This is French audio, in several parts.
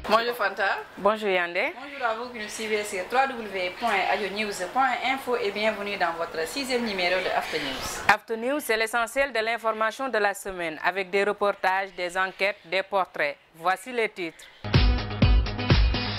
Bonjour Fanta. Bonjour Yandé. Bonjour à vous qui nous suivez sur www.adionews.info et bienvenue dans votre 6e numéro de After News. After News, c'est l'essentiel de l'information de la semaine avec des reportages, des enquêtes, des portraits. Voici les titres.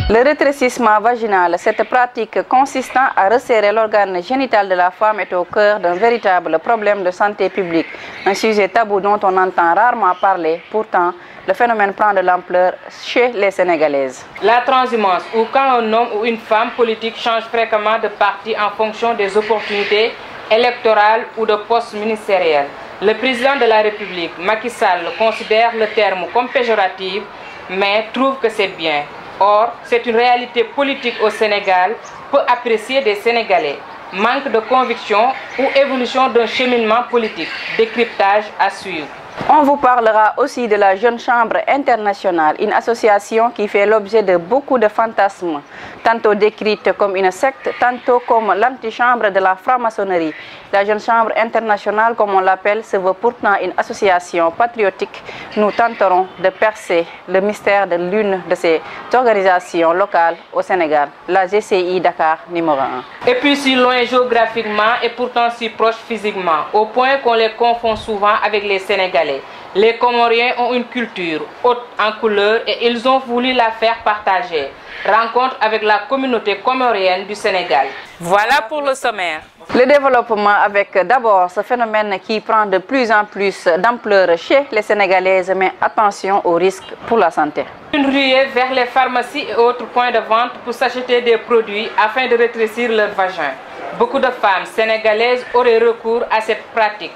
Le rétrécissement vaginal, cette pratique consistant à resserrer l'organe génital de la femme, est au cœur d'un véritable problème de santé publique. Un sujet tabou dont on entend rarement parler. Pourtant, le phénomène prend de l'ampleur chez les Sénégalaises. La transhumance, ou quand un homme ou une femme politique change fréquemment de parti en fonction des opportunités électorales ou de postes ministériels. Le président de la République, Macky Sall, considère le terme comme péjoratif, mais trouve que c'est bien. Or, c'est une réalité politique au Sénégal, peu appréciée des Sénégalais. Manque de conviction ou évolution d'un cheminement politique. Décryptage à suivre. On vous parlera aussi de la Jeune Chambre Internationale, une association qui fait l'objet de beaucoup de fantasmes, tantôt décrite comme une secte, tantôt comme l'antichambre de la franc-maçonnerie. La Jeune Chambre Internationale, comme on l'appelle, se veut pourtant une association patriotique. Nous tenterons de percer le mystère de l'une de ces organisations locales au Sénégal, la GCI Dakar numéro 1. Et puis si loin géographiquement et pourtant si proche physiquement, au point qu'on les confond souvent avec les Sénégalais. Les Comoriens ont une culture haute en couleur et ils ont voulu la faire partager. Rencontre avec la communauté comorienne du Sénégal. Voilà pour le sommaire. Le développement avec d'abord ce phénomène qui prend de plus en plus d'ampleur chez les Sénégalaises, mais attention aux risques pour la santé. Une ruée vers les pharmacies et autres points de vente pour s'acheter des produits afin de rétrécir leur vagin. Beaucoup de femmes sénégalaises auraient recours à cette pratique.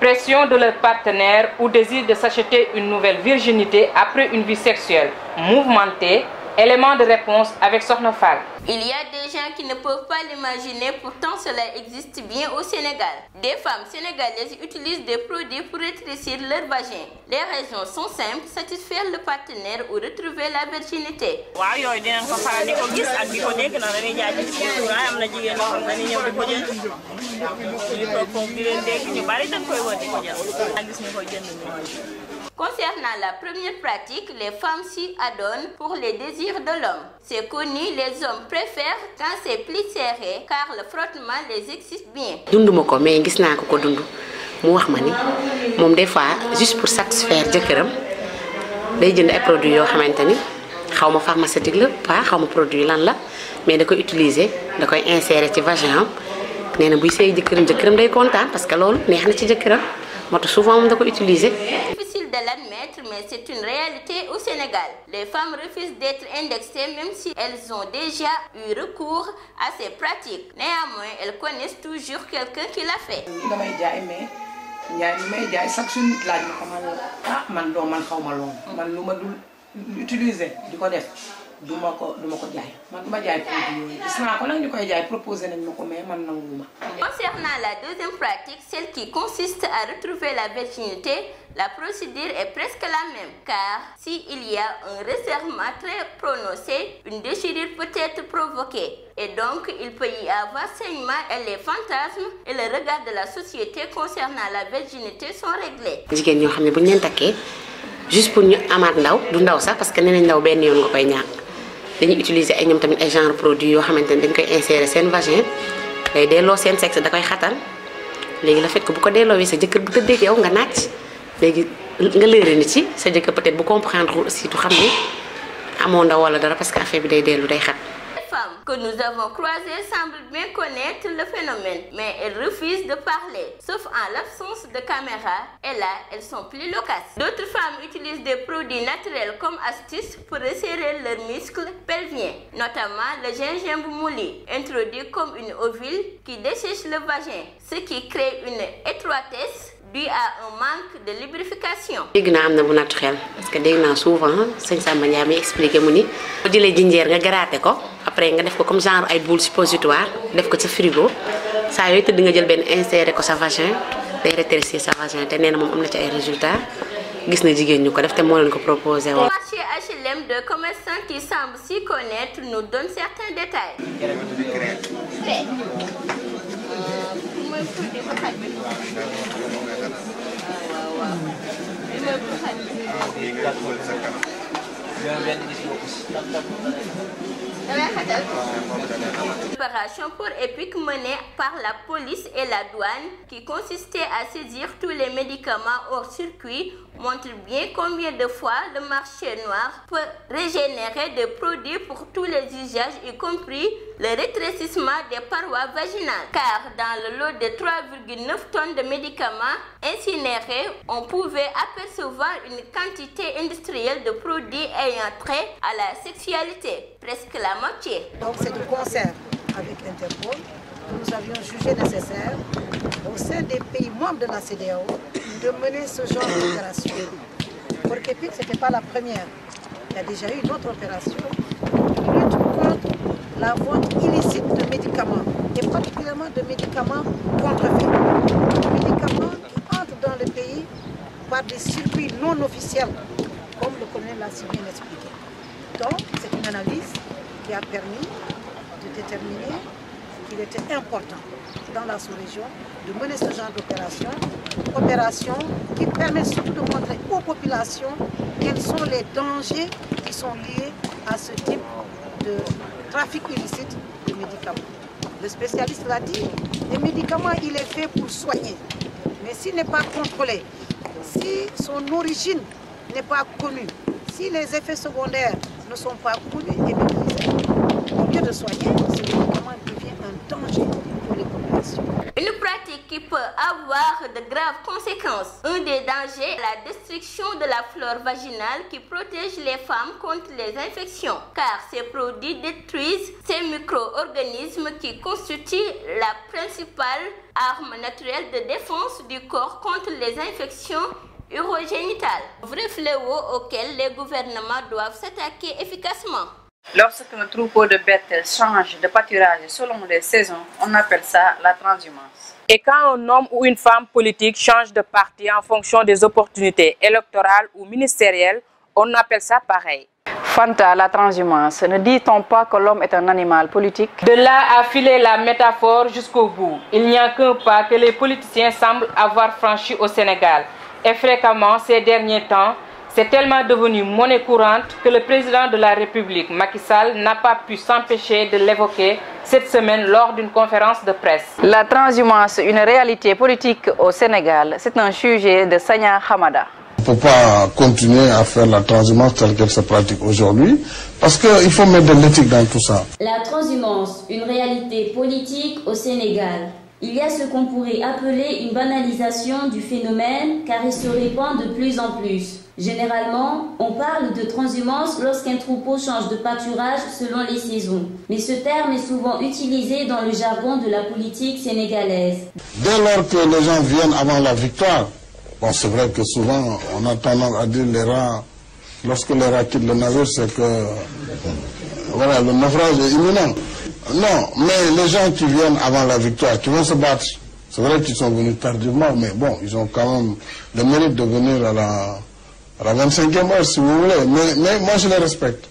Pression de leur partenaire ou désir de s'acheter une nouvelle virginité après une vie sexuelle mouvementée. Élément de réponse avec Sornofal. Il y a des gens qui ne peuvent pas l'imaginer, pourtant cela existe bien au Sénégal. Des femmes sénégalaises utilisent des produits pour rétrécir leur vagin. Les raisons sont simples: satisfaire le partenaire ou retrouver la virginité. Concernant la première pratique, les femmes s'y adonnent pour les désirs de l'homme. C'est connu, les hommes préfèrent quand c'est plus serré car le frottement les excite bien. Dunduma ko mais gis naa ko dund mu wax ma ni moom des fois juste pour satisfaire jëkkëram day jënd ay produits yoo xamante ni xaw ma pharmaceutique la pas xaw ma produit lan la mais da koy utiliser da koy insérer ci vagin am nee na buy sëy jëkkëram day kontaan parce que loolu neex na ci jëkkëram moo tax souvent moom da koy utiliser. De l'admettre, mais c'est une réalité au Sénégal. Les femmes refusent d'être indexées même si elles ont déjà eu recours à ces pratiques. Néanmoins, elles connaissent toujours quelqu'un qui l'a fait. Concernant la deuxième pratique, celle qui consiste à retrouver la virginité, la procédure est presque la même, car s'il y a un resserrement très prononcé, une déchirure peut être provoquée. Et donc, il peut y avoir saignement et les fantasmes et le regard de la société concernant la virginité sont réglés. Juste pour ñu amaat ndaw du ndaw sax parce que nee nañ ndaw benn yoon nga koy ñàkk dañuy utiliser ay ñoom tamit ay genre produit yoo xamante ne dañ koy insérer seen vagin day delloo seen sexe da koy xatal léegi la fait que bu ko delloowee sa jëkkër bu tëddee yow nga naaj léegi nga lëre nit ci sa jëkkër peut-être bu comprendre aussi du xam ne amoo ndaw wala dara parce que affaire bi day dellu day xat. Femmes que nous avons croisées semblent bien connaître le phénomène, mais elles refusent de parler, sauf en l'absence de caméra, et là, elles sont plus loquaces. D'autres femmes utilisent des produits naturels comme astuce pour resserrer leurs muscles pelviens, notamment le gingembre moulu, introduit comme une ovule qui dessèche le vagin, ce qui crée une étroitesse dû à un manque de lubrification. dégg naa am na bu naturel parce que dégg naa souvent sëñ Samba Ndiaye mi expliqué mu ni boo jëlee jinjeer nga gratter ko après nga def ko comme genre ay boule suppositoire def ko ci frigo saa yooyu tëdd nga jël benn insérer ko sa vagin day rétrécir sa vagin te nee na moom am na ci ay résultats gis na jigéen ñu ko def te moo leen ko proposé woon. Le marché HLM de commerçants qui semblent s'y connaître nous donne certains détails. Opération pour épique menée par la police et la douane qui consistait à saisir tous les médicaments hors circuit montre bien combien de fois le marché noir peut régénérer des produits pour tous les usages, y compris le rétrécissement des parois vaginales. Car dans le lot de 3,9 tonnes de médicaments incinérés, on pouvait apercevoir une quantité industrielle de produits ayant trait à la sexualité, presque la moitié. Donc c'est de concert avec Interpol que nous avions jugé nécessaire au sein des pays membres de la CEDEAO de mener ce genre d'opération. Pour qu'EPIC, ce n'était pas la première. Il y a déjà eu une autre opération qui lutte contre la vente illicite de médicaments, et particulièrement de médicaments contrefaits. Des médicaments qui entrent dans le pays par des circuits non officiels, comme le colonel l'a si bien expliqué. Donc, c'est une analyse qui a permis de déterminer qu'il était important dans la sous-région de mener ce genre d'opération qui permet surtout de montrer aux populations quels sont les dangers qui sont liés à ce type de trafic illicite de médicaments. Le spécialiste l'a dit, les médicaments, il est fait pour soigner. Mais s'il n'est pas contrôlé, si son origine n'est pas connue, si les effets secondaires ne sont pas connus et maîtrisés, au lieu de soigner, ce médicament devient un danger pour les populations. Une pratique qui peut avoir de graves conséquences. Un des dangers est la destruction de la flore vaginale qui protège les femmes contre les infections, car ces produits détruisent ces micro-organismes qui constituent la principale arme naturelle de défense du corps contre les infections urogénitales, vrai fléau auquel les gouvernements doivent s'attaquer efficacement. Lorsqu'un troupeau de bêtes change de pâturage selon les saisons, on appelle ça la transhumance. Et quand un homme ou une femme politique change de parti en fonction des opportunités électorales ou ministérielles, on appelle ça pareil. Fanta, la transhumance, ne dit-on pas que l'homme est un animal politique? De là à filer la métaphore jusqu'au bout, il n'y a qu'un pas que les politiciens semblent avoir franchi au Sénégal. Et fréquemment, ces derniers temps, c'est tellement devenu monnaie courante que le président de la République, Macky Sall, n'a pas pu s'empêcher de l'évoquer cette semaine lors d'une conférence de presse. La transhumance, une réalité politique au Sénégal, c'est un sujet de Sanya Hamada. On ne peut pas continuer à faire la transhumance telle qu'elle se pratique aujourd'hui, parce qu'il faut mettre de l'éthique dans tout ça. La transhumance, une réalité politique au Sénégal. Il y a ce qu'on pourrait appeler une banalisation du phénomène car il se répand de plus en plus. Généralement, on parle de transhumance lorsqu'un troupeau change de pâturage selon les saisons. Mais ce terme est souvent utilisé dans le jargon de la politique sénégalaise. Dès lors que les gens viennent avant la victoire, bon, c'est vrai que souvent on a tendance à dire les rats, lorsque les rats quittent le navire, c'est que voilà, le naufrage est imminent. Non, mais les gens qui viennent avant la victoire, qui vont se battre, c'est vrai qu'ils sont venus tardivement, mais bon, ils ont quand même le mérite de venir à la 25e heure, si vous voulez. Mais moi, je les respecte.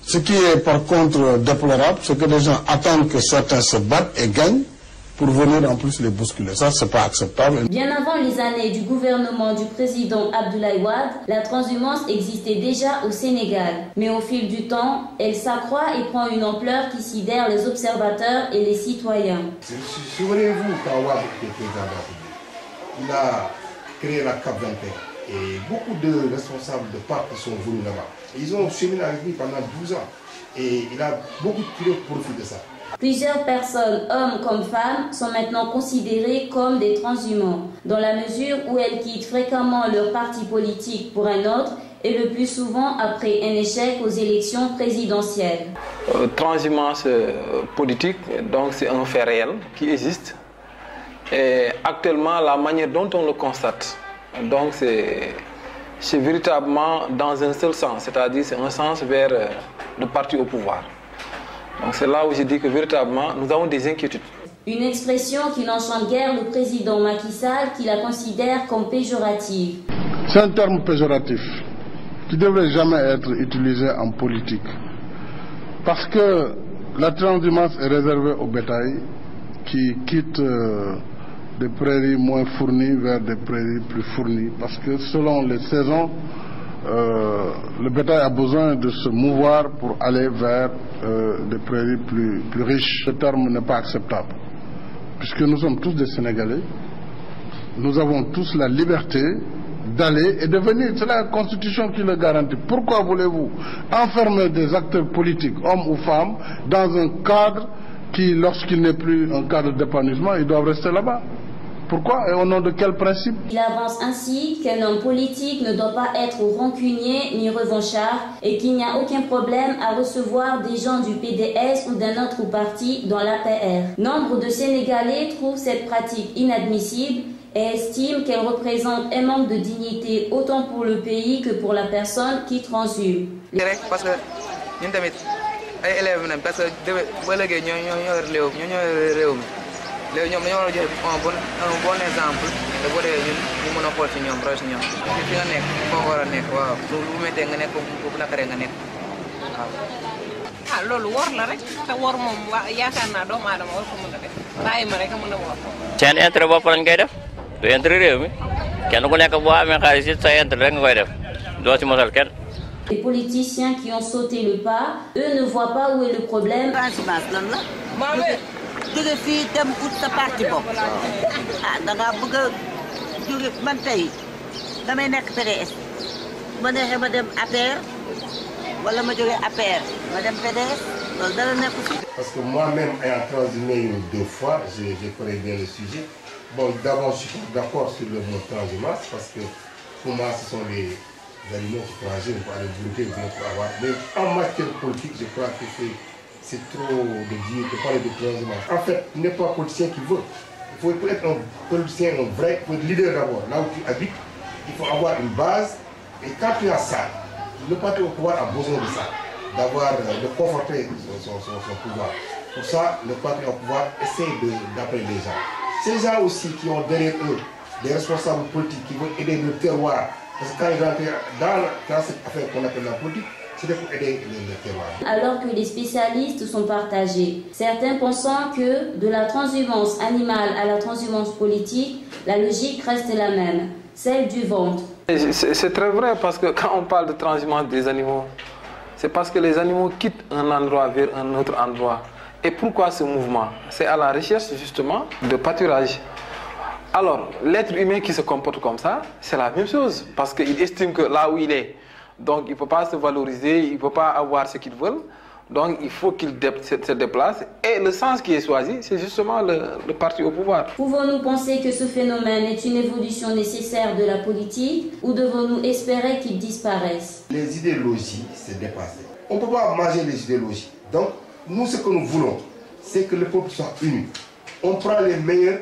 Ce qui est par contre déplorable, c'est que les gens attendent que certains se battent et gagnent pour venir en plus les bousculer. Ça, c'est pas acceptable. Bien avant les années du gouvernement du président Abdoulaye Wade, la transhumance existait déjà au Sénégal. Mais au fil du temps, elle s'accroît et prend une ampleur qui sidère les observateurs et les citoyens. Souvenez-vous, quand Wade était président de la République, il a créé la CAP 21 et beaucoup de responsables de partis sont venus là-bas. Ils ont cheminé avec lui pendant 12 ans et il a beaucoup tiré profit de ça. Plusieurs personnes, hommes comme femmes, sont maintenant considérées comme des transhumants, dans la mesure où elles quittent fréquemment leur parti politique pour un autre et le plus souvent après un échec aux élections présidentielles. Transhumance politique, donc c'est un fait réel qui existe. Et actuellement, la manière dont on le constate, donc c'est véritablement dans un seul sens, c'est-à-dire c'est un sens vers le parti au pouvoir. Donc c'est là où je dis que véritablement nous avons des inquiétudes. Une expression qui n'enchante guère le président Macky Sall qui la considère comme péjorative. C'est un terme péjoratif qui ne devrait jamais être utilisé en politique. Parce que la transhumance est réservée au bétail qui quitte des prairies moins fournies vers des prairies plus fournies. Parce que selon les saisons, le bétail a besoin de se mouvoir pour aller vers des prairies plus riches. Ce terme n'est pas acceptable, puisque nous sommes tous des Sénégalais, nous avons tous la liberté d'aller et de venir. C'est la Constitution qui le garantit. Pourquoi voulez-vous enfermer des acteurs politiques, hommes ou femmes, dans un cadre qui, lorsqu'il n'est plus un cadre d'épanouissement, ils doivent rester là-bas? Pourquoi et au nom de quel principe? Il avance ainsi qu'un homme politique ne doit pas être rancunier ni revanchard et qu'il n'y a aucun problème à recevoir des gens du PDS ou d'un autre parti dans l'APR. Nombre de Sénégalais trouvent cette pratique inadmissible et estiment qu'elle représente un manque de dignité autant pour le pays que pour la personne qui transhume. Parce que nous sommes des élèves, parce que nous avons un bon exemple de ce que nous avons fait dans le projet. Les politiciens qui ont sauté le pas, eux ne voient pas où est le problème. jóge fii dem ut sa parti bopp da ngaa bëgg a jóge man tey damay nekk PDS ma neexee ma dem APR wala ma jóge APR ma dem PDS loolu dara nekk fi. Parce que moi-même ayant transhumé 2 fois, je connais bien le sujet. Bon, d'abord je suis d'accord sur le mot transhumance parce que pour moi ce sont des animaux qui transhument pour aller brûler pour avoir. Mais en matière politique, je crois que c'est trop de dire, de parler de transhumance. En fait, il n'est pas un politicien qui veut. Il faut être un politicien, un vrai, il faut être leader d'abord. Là où tu habites, il faut avoir une base. Et quand tu as ça, le parti au pouvoir a besoin de ça, de conforter son pouvoir. Pour ça, le parti au pouvoir essaie d'appeler les gens. Ces gens aussi qui ont derrière eux des responsables politiques qui veulent aider le terroir. Parce que quand ils rentrent dans cette affaire qu'on appelle la politique, alors que les spécialistes sont partagés. Certains pensant que de la transhumance animale à la transhumance politique, la logique reste la même, celle du ventre. C'est très vrai parce que quand on parle de transhumance des animaux, c'est parce que les animaux quittent un endroit vers un autre endroit. Et pourquoi ce mouvement? C'est à la recherche justement de pâturage. Alors, l'être humain qui se comporte comme ça, c'est la même chose parce qu'il estime que là où il est, donc il ne peut pas se valoriser, il ne peut pas avoir ce qu'il veut. Donc il faut qu'il se déplace. Et le sens qui est choisi, c'est justement le parti au pouvoir. Pouvons-nous penser que ce phénomène est une évolution nécessaire de la politique ou devons-nous espérer qu'il disparaisse? Les idéologies, c'est dépassé. On ne peut pas manger les idéologies. Donc nous, ce que nous voulons, c'est que le peuple soit uni. On prend les meilleurs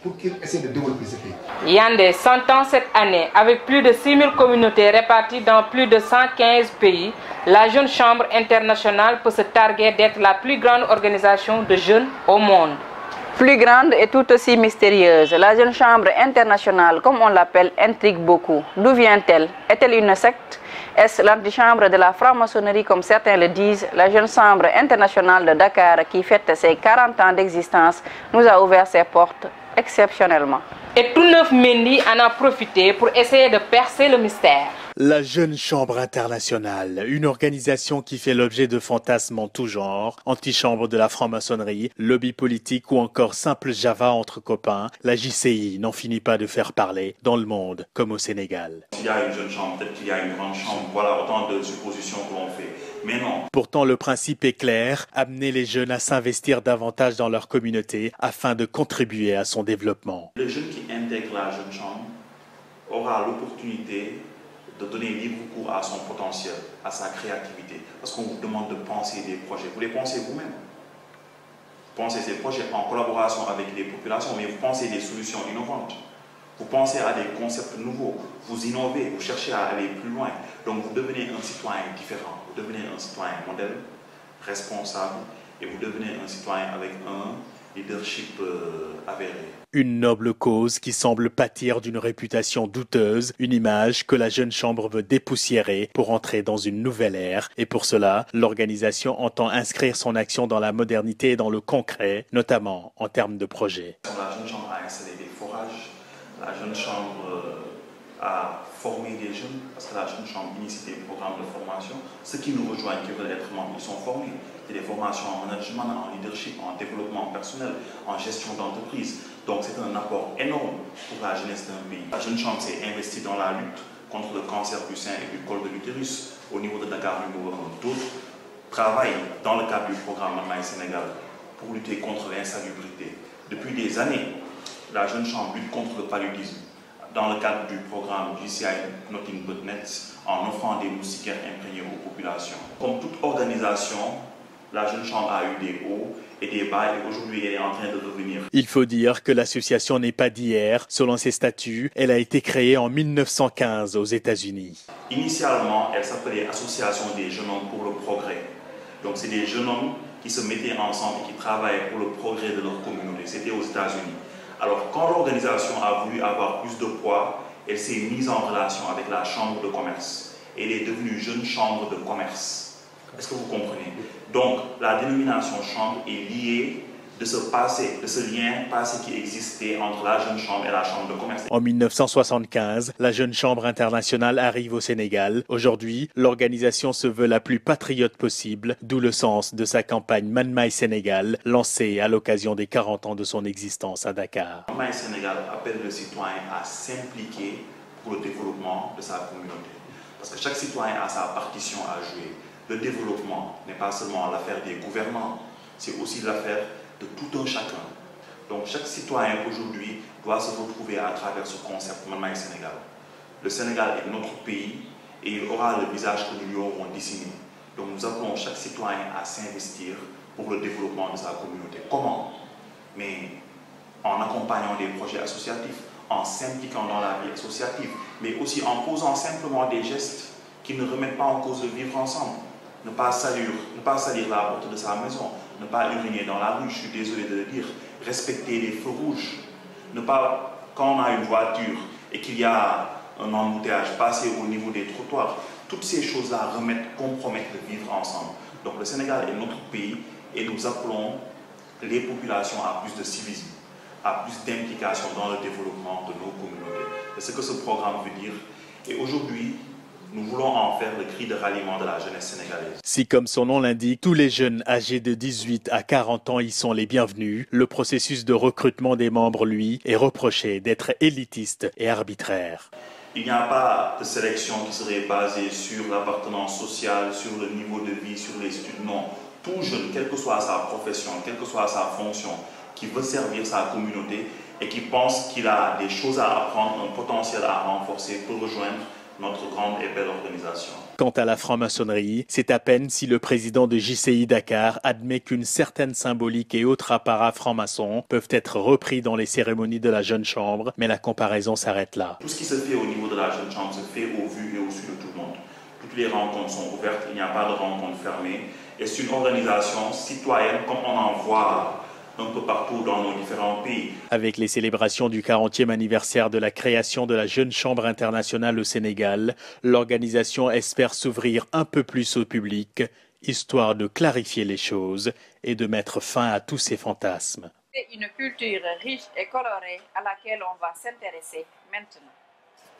pour qu'ils essaient de développer ce pays. Yandé, 100 ans cette année, avec plus de 6000 communautés réparties dans plus de 115 pays, la Jeune Chambre internationale peut se targuer d'être la plus grande organisation de jeunes au monde. Plus grande et tout aussi mystérieuse, la Jeune Chambre internationale, comme on l'appelle, intrigue beaucoup. D'où vient-elle? Est-elle une secte? Est-ce l'antichambre de la franc-maçonnerie, comme certains le disent? La Jeune Chambre internationale de Dakar, qui fête ses 40 ans d'existence, nous a ouvert ses portes exceptionnellement. Et Tout-Neuf Mendy en a profité pour essayer de percer le mystère. La Jeune Chambre internationale, une organisation qui fait l'objet de fantasmes en tout genre, antichambre de la franc-maçonnerie, lobby politique ou encore simple Java entre copains, la JCI n'en finit pas de faire parler dans le monde comme au Sénégal. S'il y a une jeune chambre, peut-être qu'il y a une grande chambre, voilà autant de suppositions que l'on fait. Mais non. Pourtant, le principe est clair, amener les jeunes à s'investir davantage dans leur communauté afin de contribuer à son développement. Le jeune qui intègre la Jeune Chambre aura l'opportunité de donner libre cours à son potentiel, à sa créativité. Parce qu'on vous demande de penser des projets. Vous les pensez vous-même. Pensez ces projets en collaboration avec les populations, mais vous pensez des solutions innovantes. Vous pensez à des concepts nouveaux. Vous innovez, vous cherchez à aller plus loin. Donc vous devenez un citoyen différent. Vous devenez un citoyen modèle, responsable, et vous devenez un citoyen avec un leadership avéré. Une noble cause qui semble pâtir d'une réputation douteuse, une image que la Jeune Chambre veut dépoussiérer pour entrer dans une nouvelle ère. Et pour cela, l'organisation entend inscrire son action dans la modernité et dans le concret, notamment en termes de projets. La Jeune Chambre a installé des forages. La Jeune Chambre à former des jeunes, parce que la Jeune Chambre initie des programmes de formation. Ceux qui nous rejoignent, qui veulent être membres, ils sont formés. Il y a des formations en management, en leadership, en développement personnel, en gestion d'entreprise. Donc c'est un apport énorme pour la jeunesse d'un pays. La Jeune Chambre s'est investie dans la lutte contre le cancer du sein et du col de l'utérus au niveau de Dakar numéro 1. D'autres travaillent dans le cadre du programme Manmaï Sénégal pour lutter contre l'insalubrité. Depuis des années, la Jeune Chambre lutte contre le paludisme dans le cadre du programme GCI Nothing But Nets en offrant des moustiquaires imprégnés aux populations. Comme toute organisation, la Jeune Chambre a eu des hauts et des bas et aujourd'hui elle est en train de revenir. Il faut dire que l'association n'est pas d'hier. Selon ses statuts, elle a été créée en 1915 aux États-Unis. Initialement, elle s'appelait Association des jeunes hommes pour le progrès. Donc c'est des jeunes hommes qui se mettaient ensemble et qui travaillaient pour le progrès de leur communauté. C'était aux États-Unis. Alors quand l'organisation a voulu avoir plus de poids, elle s'est mise en relation avec la Chambre de commerce. Elle est devenue Jeune Chambre de commerce. Est-ce que vous comprenez? Donc la dénomination chambre est liée de ce passé, de ce lien passé qui existait entre la Jeune Chambre et la Chambre de commerce. En 1975, la Jeune Chambre internationale arrive au Sénégal. Aujourd'hui, l'organisation se veut la plus patriote possible, d'où le sens de sa campagne Manmaï Sénégal, lancée à l'occasion des 40 ans de son existence à Dakar. Manmaï Sénégal appelle le citoyen à s'impliquer pour le développement de sa communauté. Parce que chaque citoyen a sa partition à jouer. Le développement n'est pas seulement l'affaire des gouvernants, c'est aussi l'affaire de tout un chacun. Donc chaque citoyen aujourd'hui doit se retrouver à travers ce concept Manmaï Sénégal. Le Sénégal est notre pays et il aura le visage que nous lui aurons dessiné. Donc nous appelons chaque citoyen à s'investir pour le développement de sa communauté. Comment? Mais en accompagnant des projets associatifs, en s'impliquant dans la vie associative, mais aussi en posant simplement des gestes qui ne remettent pas en cause le vivre ensemble. Ne pas salir la porte de sa maison, ne pas uriner dans la rue, je suis désolé de le dire, respecter les feux rouges, ne pas, quand on a une voiture et qu'il y a un embouteillage, passer au niveau des trottoirs, toutes ces choses-là compromettent le vivre ensemble. Donc le Sénégal est notre pays et nous appelons les populations à plus de civisme, à plus d'implication dans le développement de nos communautés. C'est ce que ce programme veut dire. Et aujourd'hui, nous voulons en faire le cri de ralliement de la jeunesse sénégalaise. Si, comme son nom l'indique, tous les jeunes âgés de 18 à 40 ans y sont les bienvenus, le processus de recrutement des membres, lui, est reproché d'être élitiste et arbitraire. Il n'y a pas de sélection qui serait basée sur l'appartenance sociale, sur le niveau de vie, sur les études. Non, tout jeune, quelle que soit sa profession, quelle que soit sa fonction, qui veut servir sa communauté et qui pense qu'il a des choses à apprendre, un potentiel à renforcer pour rejoindre notre grande et belle organisation. Quant à la franc-maçonnerie, c'est à peine si le président de JCI Dakar admet qu'une certaine symbolique et autres apparats francs-maçons peuvent être repris dans les cérémonies de la Jeune Chambre, mais la comparaison s'arrête là. Tout ce qui se fait au niveau de la Jeune Chambre se fait au vu et au su de tout le monde. Toutes les rencontres sont ouvertes, il n'y a pas de rencontre fermée. Et c'est une organisation citoyenne comme on en voit un peu partout dans nos différents pays. Avec les célébrations du 40e anniversaire de la création de la Jeune Chambre internationale au Sénégal, l'organisation espère s'ouvrir un peu plus au public, histoire de clarifier les choses et de mettre fin à tous ces fantasmes. C'est une culture riche et colorée à laquelle on va s'intéresser maintenant.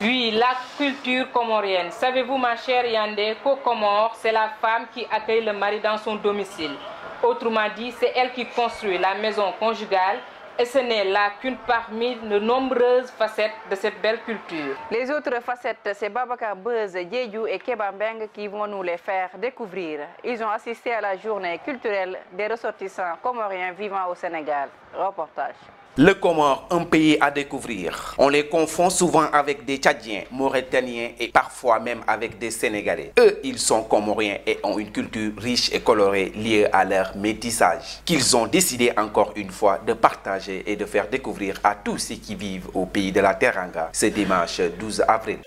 Oui, la culture comorienne. Savez-vous, ma chère Yandé, qu'au Comores, c'est la femme qui accueille le mari dans son domicile. Autrement dit, c'est elle qui construit la maison conjugale et ce n'est là qu'une parmi de nombreuses facettes de cette belle culture. Les autres facettes, c'est Babacar Beuz, Diédiou et Keba Mbeng qui vont nous les faire découvrir. Ils ont assisté à la journée culturelle des ressortissants comoriens vivant au Sénégal. Reportage. Le Comore, un pays à découvrir. On les confond souvent avec des Tchadiens, Mauritaniens et parfois même avec des Sénégalais. Eux, ils sont Comoriens et ont une culture riche et colorée liée à leur métissage, qu'ils ont décidé encore une fois de partager et de faire découvrir à tous ceux qui vivent au pays de la Teranga ce dimanche 12 avril.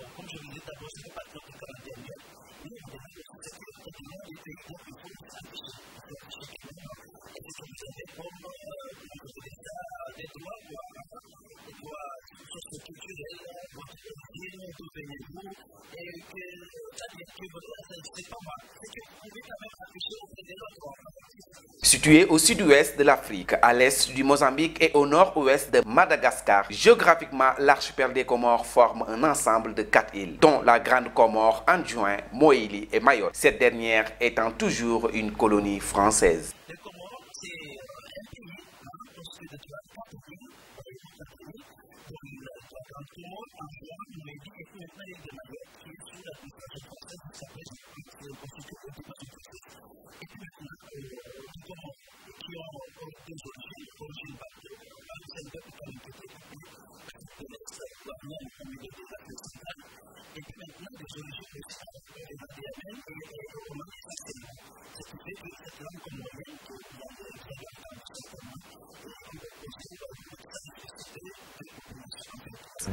Situé au sud-ouest de l'Afrique, à l'est du Mozambique et au nord-ouest de Madagascar, géographiquement, l'archipel des Comores forme un ensemble de 4 îles, dont la Grande Comore, Anjouan, Moïli et Mayotte, cette dernière étant toujours une colonie française.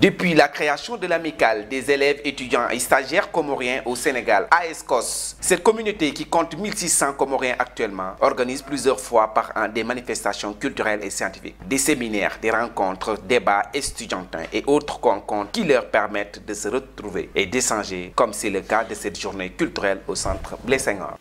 Depuis la création de l'amicale des élèves, étudiants et stagiaires comoriens au Sénégal, AESCOS, cette communauté qui compte 1600 Comoriens actuellement organise plusieurs fois par an des manifestations culturelles et scientifiques, des séminaires, des rencontres, débats estudiantins et autres rencontres qui leur permettent de se retrouver et d'échanger, comme c'est le cas de cette journée culturelle au centre Blaise Senghor.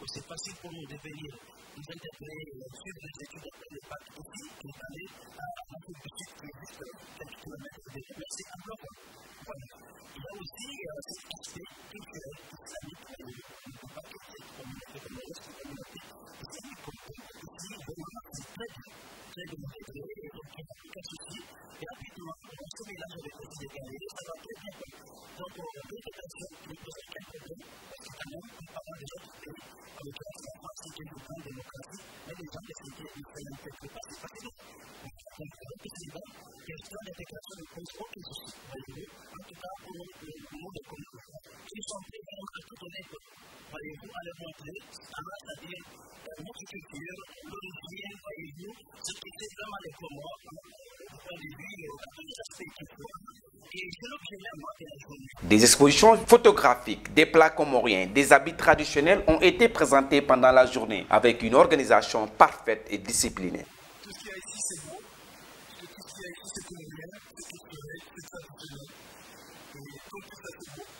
Des expositions photographiques, des plats comoriens, des habits traditionnels ont été présentés pendant la journée avec une organisation parfaite et disciplinée.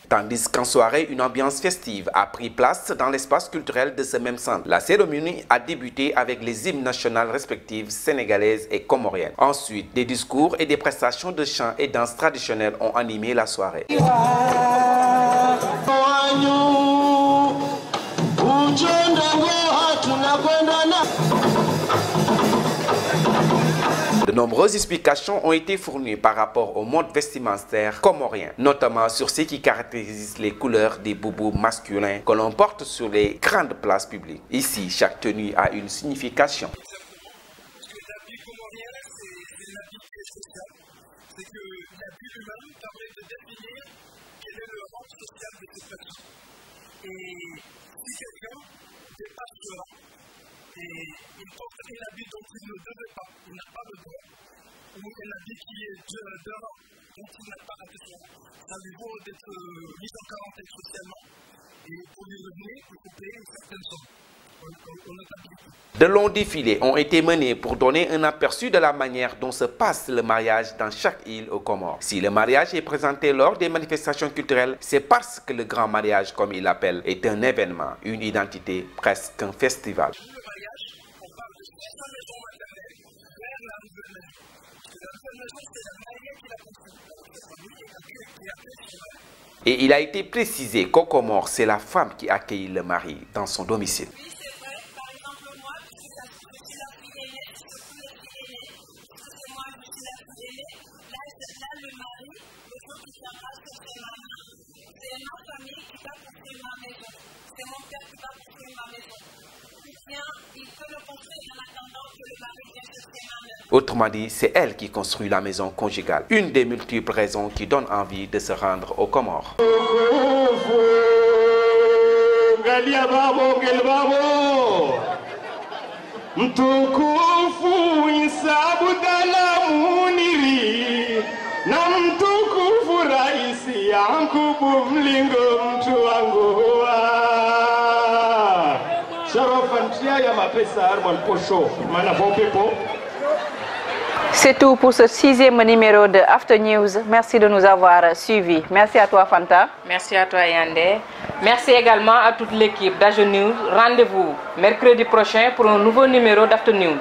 Tandis qu'en soirée, une ambiance festive a pris place dans l'espace culturel de ce même centre. La cérémonie a débuté avec les hymnes nationales respectives sénégalaises et comoriennes. Ensuite, des discours et des prestations de chants et danses traditionnelles ont animé la soirée. De nombreuses explications ont été fournies par rapport au mode vestimentaire comorien, notamment sur ce qui caractérise les couleurs des boubous masculins que l'on porte sur les grandes places publiques. Ici, chaque tenue a une signification. Et il porte un habit dont il ne devait pas, il n'a pas le droit, ou un habit qui est dehors, dont il n'a pas besoin. Ça lui vaut d'être mis en quarantaine socialement, et pour lui revenir, il faut payer une certaine somme. De longs défilés ont été menés pour donner un aperçu de la manière dont se passe le mariage dans chaque île aux Comores. Si le mariage est présenté lors des manifestations culturelles, c'est parce que le grand mariage, comme il l'appelle, est un événement, une identité, presque un festival. Et il a été précisé qu'aux Comores, c'est la femme qui accueille le mari dans son domicile. Autrement dit, c'est elle qui construit la maison conjugale. Une des multiples raisons qui donnent envie de se rendre aux Comores. C'est tout pour ce 6e numéro de After News. Merci de nous avoir suivis. Merci à toi, Fanta. Merci à toi, Yandé. Merci également à toute l'équipe d'Age News. Rendez-vous mercredi prochain pour un nouveau numéro d'After News.